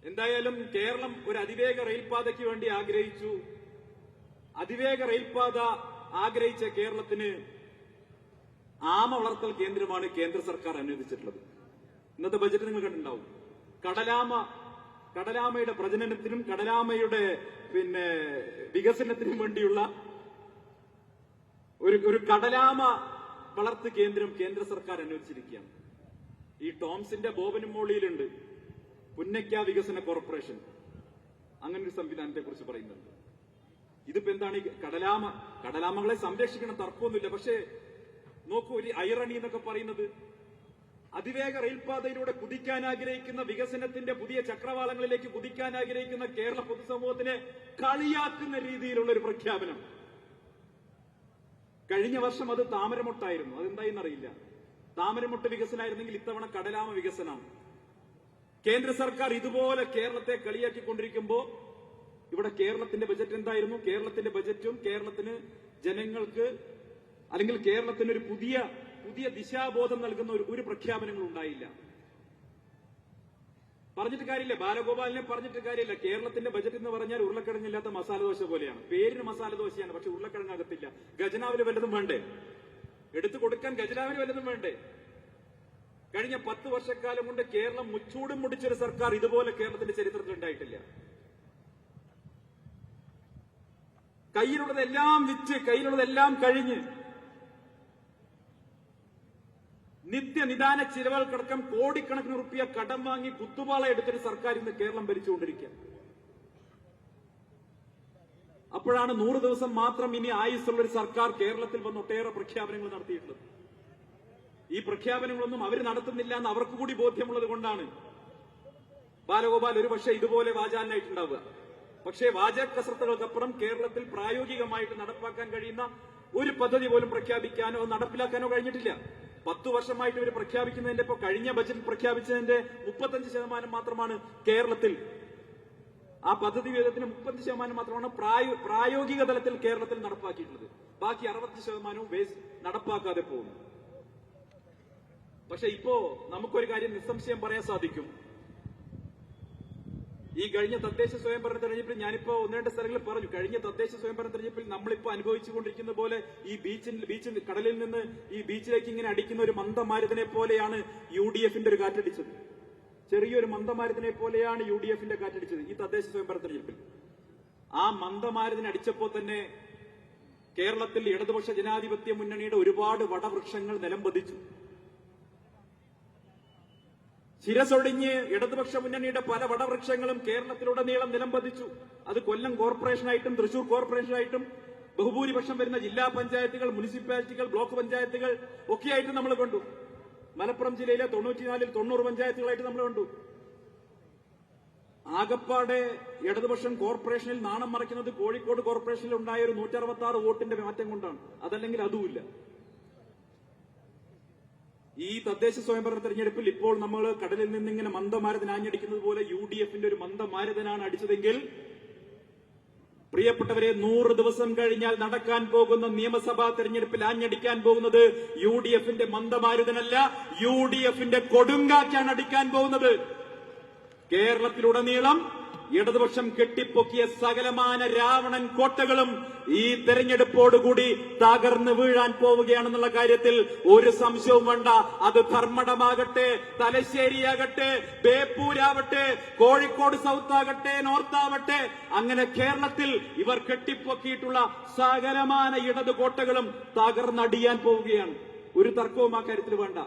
എന്തായാലും കേരളം ഒരു അതിവേഗ റെയിൽപാതയ്ക്ക് വേണ്ടി ആഗ്രഹിച്ചു. അതിവേഗ റെയിൽപാത ആഗ്രഹിച്ച കേരളത്തിന് ആമ വളർത്തൽ കേന്ദ്രമാണ് കേന്ദ്ര സർക്കാർ അനുവദിച്ചിട്ടുള്ളത്. ഇന്നത്തെ ബജറ്റ് നിങ്ങൾ കണ്ടിട്ടുണ്ടാവും. കടലാമയുടെ പ്രജനനത്തിനും കടലാമയുടെ വികസനത്തിനും വേണ്ടിയുള്ള ഒരു കടലാമ വളർത്ത് കേന്ദ്രം കേന്ദ്ര സർക്കാർ അനുവദിച്ചിരിക്കുകയാണ്. ഈ ടോംസിന്റെ ബോബനും മോളിയിലുണ്ട് പുന്നയ്ക്ക വികസന കോർപ്പറേഷൻ. അങ്ങനെ ഒരു സംവിധാനത്തെ കുറിച്ച് പറയുന്നുണ്ട്. ഇതിപ്പോ എന്താണ്? ഈ കടലാമകളെ സംരക്ഷിക്കണം, തർക്കമൊന്നുമില്ല. പക്ഷേ നോക്കൂ, ഒരു ഐറണി എന്നൊക്കെ പറയുന്നത്, അതിവേഗ റെയിൽപാതയിലൂടെ കുതിക്കാൻ ആഗ്രഹിക്കുന്ന, വികസനത്തിന്റെ പുതിയ ചക്രവാളങ്ങളിലേക്ക് കുതിക്കാൻ ആഗ്രഹിക്കുന്ന കേരള പൊതുസമൂഹത്തിനെ കളിയാക്കുന്ന രീതിയിലുള്ള ഒരു പ്രഖ്യാപനം. കഴിഞ്ഞ വർഷം അത് താമരമൊട്ടായിരുന്നു. അതെന്തായെന്നറിയില്ല. താമരമൊട്ട് വികസനമായിരുന്നെങ്കിൽ ഇത്തവണ കടലാമ വികസനമാണ്. കേന്ദ്ര സർക്കാർ ഇതുപോലെ കേരളത്തെ കളിയാക്കിക്കൊണ്ടിരിക്കുമ്പോ ഇവിടെ കേരളത്തിന്റെ ബജറ്റ് എന്തായിരുന്നു? കേരളത്തിന്റെ ബജറ്റും കേരളത്തിന് ജനങ്ങൾക്ക് അല്ലെങ്കിൽ കേരളത്തിന് ഒരു പുതിയ ദിശാബോധം നൽകുന്ന ഒരു പ്രഖ്യാപനങ്ങൾ ഉണ്ടായില്ല. പറഞ്ഞിട്ട് കാര്യമില്ല, ബാലഗോപാലിനെ പറഞ്ഞിട്ട് കാര്യമില്ല. കേരളത്തിന്റെ ബജറ്റ് എന്ന് പറഞ്ഞാൽ ഉരുളക്കിഴങ്ങില്ലാത്ത മസാലദോശ പോലെയാണ്. പേരിന് മസാലദോശയാണ്, പക്ഷെ ഉരുളക്കിഴങ്ങാകത്തില്ല. ഖജനാവിന് വല്ലതും വേണ്ടേ? എടുത്തു കൊടുക്കാൻ ഖജനാവിന് വല്ലതും വേണ്ടേ? കഴിഞ്ഞ 10 വർഷക്കാലം കൊണ്ട് കേരളം മുച്ചൂടും മുടിച്ചൊരു സർക്കാർ ഇതുപോലെ കേരളത്തിന്റെ ചരിത്രത്തിൽ ഉണ്ടായിട്ടില്ല. കയ്യിലുള്ളതെല്ലാം വിറ്റ്, കയ്യിലുള്ളതെല്ലാം കഴിഞ്ഞ് നിത്യനിദാന ചിലവുകൾക്കടക്കം കോടിക്കണക്കിന് റുപ്യ കടം വാങ്ങി കുത്തുപാള എടുത്തൊരു സർക്കാർ ഇന്ന് കേരളം ഭരിച്ചുകൊണ്ടിരിക്കുക. അപ്പോഴാണ് 100 ദിവസം മാത്രം ഇനി ആയുസ്സുള്ളൊരു സർക്കാർ കേരളത്തിൽ വന്ന് ഒട്ടേറെ പ്രഖ്യാപനങ്ങൾ നടത്തിയിട്ടുള്ളത്. ഈ പ്രഖ്യാപനങ്ങളൊന്നും അവർ നടത്തുന്നില്ല എന്ന് അവർക്ക് കൂടി ബോധ്യമുള്ളത് കൊണ്ടാണ് ബാലഗോപാൽ ഒരുപക്ഷെ ഇതുപോലെ വാചാലനായിട്ടുണ്ടാവുക. പക്ഷേ വാചക കസരത്തുകൾക്കപ്പുറം കേരളത്തിൽ പ്രായോഗികമായിട്ട് നടപ്പാക്കാൻ കഴിയുന്ന ഒരു പദ്ധതി പോലും പ്രഖ്യാപിക്കാനോ നടപ്പിലാക്കാനോ കഴിഞ്ഞിട്ടില്ല. 10 വർഷമായിട്ട് ഇവർ പ്രഖ്യാപിക്കുന്നതിന്റെ ഇപ്പൊ കഴിഞ്ഞ ബജറ്റ് പ്രഖ്യാപിച്ചതിന്റെ 35% മാത്രമാണ് കേരളത്തിൽ. ആ പദ്ധതി വിഹിതത്തിന് 30% മാത്രമാണ് പ്രായോഗിക തലത്തിൽ കേരളത്തിൽ നടപ്പാക്കിയിട്ടുള്ളത്. ബാക്കി 60% നടപ്പാക്കാതെ പോകുന്നു. പക്ഷെ ഇപ്പോ നമുക്കൊരു കാര്യം നിസ്സംശയം പറയാൻ സാധിക്കും. ഈ കഴിഞ്ഞ തദ്ദേശ സ്വയംഭരണ തെരഞ്ഞെടുപ്പിൽ ഞാനിപ്പോ 1-2 സ്ഥലങ്ങളിൽ പറഞ്ഞു. കഴിഞ്ഞ തദ്ദേശ സ്വയംഭരണ തെരഞ്ഞെടുപ്പിൽ നമ്മളിപ്പോ അനുഭവിച്ചുകൊണ്ടിരിക്കുന്ന പോലെ ഈ ബീച്ചിൽ കടലിൽ നിന്ന് ഈ ബീച്ചിലേക്ക് ഇങ്ങനെ അടിക്കുന്ന ഒരു മന്ദമാരുതനെ പോലെയാണ് UDFന്റെ ഒരു കാറ്റടിച്ചത്. ചെറിയൊരു മന്ദമാരുതനെ പോലെയാണ് UDFന്റെ കാറ്റടിച്ചത് ഈ തദ്ദേശ സ്വയംഭരണ തെരഞ്ഞെടുപ്പിൽ. ആ മന്ദമാരുതനെ അടിച്ചപ്പോ തന്നെ കേരളത്തിൽ ഇടതുപക്ഷ ജനാധിപത്യ മുന്നണിയുടെ ഒരുപാട് വടവൃക്ഷങ്ങൾ നിലംപതിച്ചു. ശിരസൊടിഞ്ഞ് ഇടതുപക്ഷ മുന്നണിയുടെ പല വടവൃക്ഷങ്ങളും കേരളത്തിലുടനീളം നിലംപതിച്ചു. അത് കൊല്ലം കോർപ്പറേഷനായിട്ടും തൃശൂർ കോർപ്പറേഷനായിട്ടും ബഹുഭൂരിപക്ഷം വരുന്ന ജില്ലാ പഞ്ചായത്തുകൾ, മുനിസിപ്പാലിറ്റികൾ, ബ്ലോക്ക് പഞ്ചായത്തുകൾ ഒക്കെയായിട്ട് നമ്മൾ കണ്ടു. മലപ്പുറം ജില്ലയിലെ 94-ൽ 90 പഞ്ചായത്തുകളായിട്ട് നമ്മൾ കണ്ടു. ആകപ്പാടെ ഇടതുപക്ഷം കോർപ്പറേഷനിൽ നാണം മറയ്ക്കുന്നത് കോഴിക്കോട് കോർപ്പറേഷനിൽ ഉണ്ടായ ഒരു 166 വോട്ടിന്റെ മാറ്റം കൊണ്ടാണ്. അതല്ലെങ്കിൽ അതുമില്ല. ഈ തദ്ദേശ സ്വയംഭരണ തെരഞ്ഞെടുപ്പിൽ ഇപ്പോൾ നമ്മൾ കടലിൽ നിന്നിങ്ങനെ മന്ദമാരുതൻ ആഞ്ഞടിക്കുന്നത് പോലെ UDFന്റെ ഒരു മന്ദമാരുതനാണ് അടിച്ചതെങ്കിൽ, പ്രിയപ്പെട്ടവരെ, 100 ദിവസം കഴിഞ്ഞാൽ നടക്കാൻ പോകുന്ന നിയമസഭാ തെരഞ്ഞെടുപ്പിൽ ആഞ്ഞടിക്കാൻ പോകുന്നത് UDFന്റെ മന്ദമാരുതനല്ല, UDFന്റെ കൊടുങ്കാറ്റാണ് അടിക്കാൻ പോകുന്നത്. കേരളത്തിലുടനീളം ഇടതുപക്ഷം കെട്ടിപ്പൊക്കിയ സകലമാന രാവണൻ കോട്ടകളും ഈ തെരഞ്ഞെടുപ്പോടുകൂടി തകർന്നു വീഴാൻ പോവുകയാണെന്നുള്ള കാര്യത്തിൽ ഒരു സംശയവും വേണ്ട. അത് ധർമ്മടമാകട്ടെ, തലശ്ശേരിയാകട്ടെ, ബേപ്പൂരാവട്ടെ, കോഴിക്കോട് സൗത്ത് ആകട്ടെ, നോർത്ത് ആവട്ടെ, അങ്ങനെ കേരളത്തിൽ ഇവർ കെട്ടിപ്പൊക്കിയിട്ടുള്ള സകലമാന ഇടതു കോട്ടകളും തകർന്നടിയാൻ പോവുകയാണ്. ഒരു തർക്കവും ആ കാര്യത്തിൽ വേണ്ട.